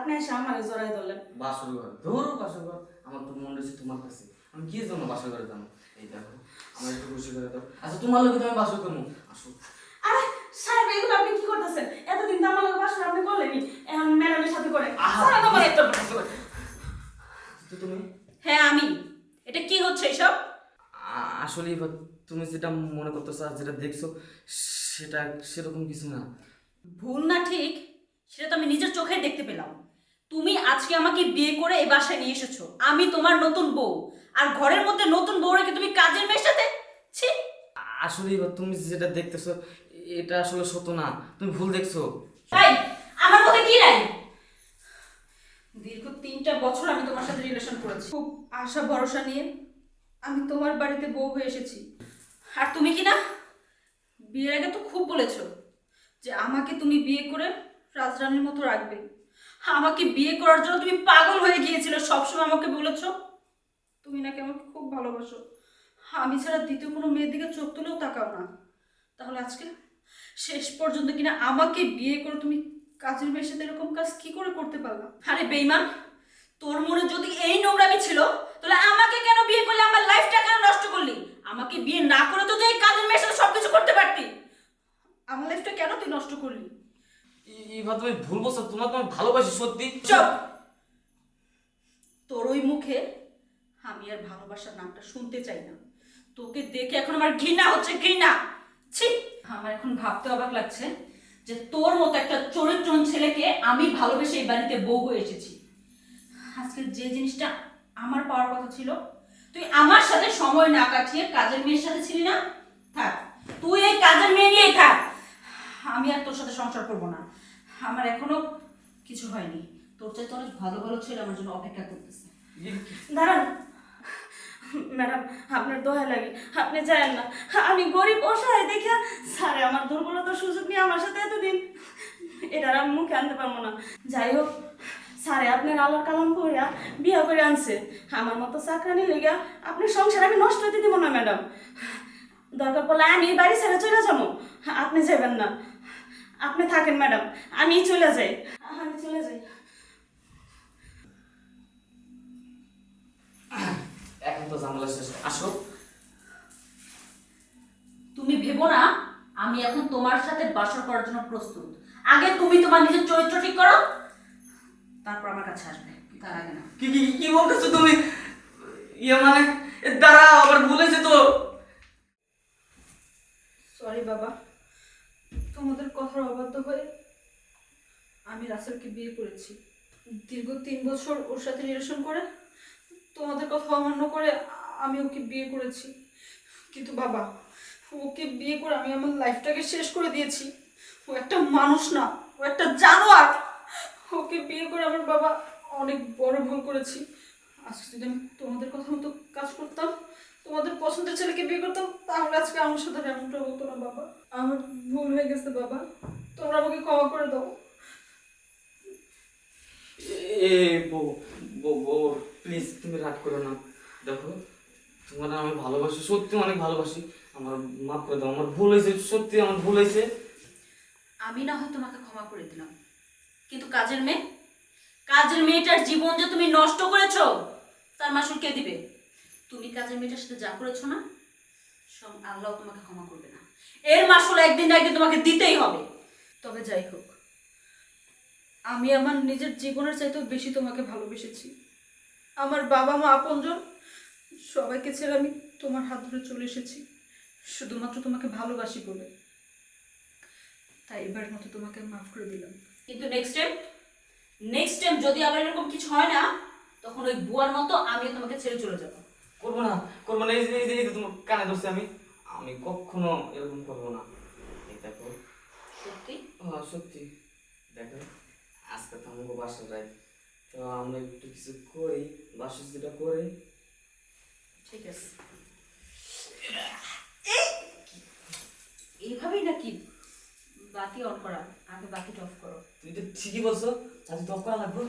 আপনি এসে আমার জড়াই ধরলেন। বাসর ঘর ধরো বাসর ঘর আমার তো মন রয়েছে তোমার কাছে আমি কি জন্য বাসর ঘরে যাবো এই দেখো আমার একটু খুশি করে দাও আচ্ছা তোমার লোকে তো আমি বাসর করবো আসো আরে সাহেব এগুলো আপনি কি করতেছেন? এতদিন তো আমার বাসা আপনি করলেনি, এখন ম্যাডামের সাথে করে। সারা তোমার একটা তো তুমি হ্যাঁ আমি। এটা কি হচ্ছে এসব? আসলে তুমি যেটা মনে করতেছো আর যেটা দেখছো সেটা সেরকম কিছু না ভুল না ঠিক সেটা তো আমি নিজের চোখে দেখতে পেলাম। তুমি আজকে আমাকে বিয়ে করে এই বাসায় নিয়ে এসেছো, আমি তোমার নতুন বউ, আর ঘরের মধ্যে নতুন বউ রেখে তুমি কাজের মেয়ের সাথে। ছি! আসলে তুমি যেটা দেখতেছো এটা আসলে সত্য না তুমি ভুল দেখছো তাই আমার মধ্যে কি নাই? দীর্ঘ 3টা বছর আমি তোমার সাথে রিলেশন করেছি, খুব আশা ভরসা নিয়ে আমি তোমার বাড়িতে বউ হয়ে এসেছি। আর তুমি কি না বিয়ের আগে তো খুব বলেছো যে আমাকে তুমি বিয়ে করে রাজরানীর মতো রাখবে। আমাকে বিয়ে করার জন্য তুমি পাগল হয়ে গিয়েছিলে, সবসময় আমাকে বলেছো তুমি নাকি আমাকে খুব ভালোবাসো, আমি ছাড়া দ্বিতীয় কোনো মেয়ের দিকে চোখ তুলেও তাকাও না। তাহলে আজকে শেষ পর্যন্ত কিনা আমাকে বিয়ে করে তুমি কাজের মেয়ের সাথে এরকম কাজ কি করে করতে পারলা? আরে বেঈমান, তোর মনে যদি এই নোংরামি ছিল তাহলে আমাকে কেন বিয়ে করলি, আমার লাইফটা কেন নষ্ট করলি? আমাকে বিয়ে না করে তো তুই এই কাজের মেয়ের সাথে সবকিছু করতে পারতি, আমার লাইফটা কেন তুই নষ্ট করলি? এবার তুমি ভুল বলছো তোমার তোমার ভালোবাসি সত্যি চুপ! তোর ওই মুখে আমি আর ভালোবাসার নামটা শুনতে চাই না। তোকে দেখে এখন আমার ঘৃণা হচ্ছে, ঘৃণা। ছি! আমার এখন ভাবতে অবাক লাগছে যে তোর মতো একটা চরিত্রহীন ছেলেকে আমি ভালোবেসে এই বাড়িতে বউ হয়ে এসেছি। আজকে যে জিনিসটা আমার পাওয়ার কথা ছিল, তুই আমার সাথে সময় না কাটিয়ে কাজের মেয়ের সাথে ছিলি না। থাক, তুই এই কাজের মেয়ে নিয়েই থাক, আমি আর তোর সাথে সংসার করবো না। আমার এখনো কিছু হয়নি, তোর চাইতে অনেক ভালো ভালো ছেলে আমার জন্য অপেক্ষা করতেছে। দাঁড়ান ম্যাডাম, আপনার দোয়া লাগে, আপনি যায়েন না। আমি গরিব অসহায় দেখে স্যারে আমার দুর্বলতার সুযোগ নিয়ে আমার সাথে এতদিন এটার আমি মুখে আনতে পারবো না। যাই হোক, স্যারে আপনার আল্লাহর কালাম করিয়া বিয়া করে আনছে, আমার মতো চাকরানি লেগা আপনার সংসার আমি নষ্ট হতে দিব না ম্যাডাম। দরকার পড়লে আমি বাড়ি ছেড়ে চলে যাবো, আপনি যাবেন না। আপনি থাকেন ম্যাডাম, আমি চলে যাই, আমি চলে যাই। এখন তো ঝামেলা শেষ আসো তুমি ভেবো না আমি এখন তোমার সাথে বাসর করার জন্য প্রস্তুত। আগে তুমি তোমার নিজের চরিত্র ঠিক করো, তারপর আমার কাছে আসবে, তার আগে না। কি কি কি বলতেছো তুমি ইয়ে মানে দাঁড়া আবার ভুলেছে তো সরি বাবা, তোমাদের কথার অবাধ্য হয়ে আমি রাসেলকে বিয়ে করেছি। দীর্ঘ 3 বছর ওর সাথে রিলেশন করে তোমাদের কথা অমান্য করে আমি ওকে বিয়ে করেছি। কিন্তু বাবা, ওকে বিয়ে করে আমি আমার লাইফটাকে শেষ করে দিয়েছি। ও একটা মানুষ না, ও একটা জানোয়ার। ওকে বিয়ে করে আমার বাবা অনেক বড় ভুল করেছি। আজকে যদি আমি তোমাদের কথা মতো কাজ করতাম, তোমাদের পছন্দের ছেলেকে বিয়ে করতাম, তাহলে আজকে আমার সাথে এমনটা হতো না বাবা। আমার ভুল হয়ে গেছে বাবা, তোমরা আমাকে ক্ষমা করে দাও। এ বউ বউ বউ প্লিজ তুমি রাগ করো না দেখো তোমার আমি ভালোবাসি সত্যি অনেক ভালোবাসি আমার মাফ করে দাও আমার ভুল হয়েছে সত্যি আমার ভুল হয়েছে আমি না হয় তোমাকে ক্ষমা করে দিলাম, কিন্তু কাজের মেয়ে, কাজের মেয়েটার জীবন যে তুমি নষ্ট করেছো তার মাসুল কে দিবে? তুমি কাজের মেয়েটার সাথে যা করেছো না, সব আল্লাহ তোমাকে ক্ষমা করবে না, এর মাসুল একদিন না একদিন তোমাকে দিতেই হবে। তবে যাই হোক, আমি আমার নিজের জীবনের চাইতেও বেশি তোমাকে ভালোবেসেছি। আমার বাবা মা আপনজন সবাইকে ছেড়ে আমি তোমার হাত ধরে চলে এসেছি শুধুমাত্র তোমাকে ভালোবাসি বলে। তাই এবার মতো তোমাকে মাফ করে দিলাম, কিন্তু নেক্সট টাইম যদি আবার এরকম কিছু হয় না, তখন ওই বুয়ার মতো আমি তোমাকে ছেড়ে চলে যাবো। করবো না এই যে তোমার কানে ধরছি আমি আমি কখনো এরকম করবো না এই দেখো সত্যি? সত্যি দেখো আজকে তো আমাকে বাসা যাই তো আমরা একটু কিছু করি বাসা যেটা করি ঠিক আছে, এইভাবেই নাকি বাতি অন করা? আগে বাতিটা অফ করো। তুই তো ঠিকই বলছো চাচি তো করা লাগবে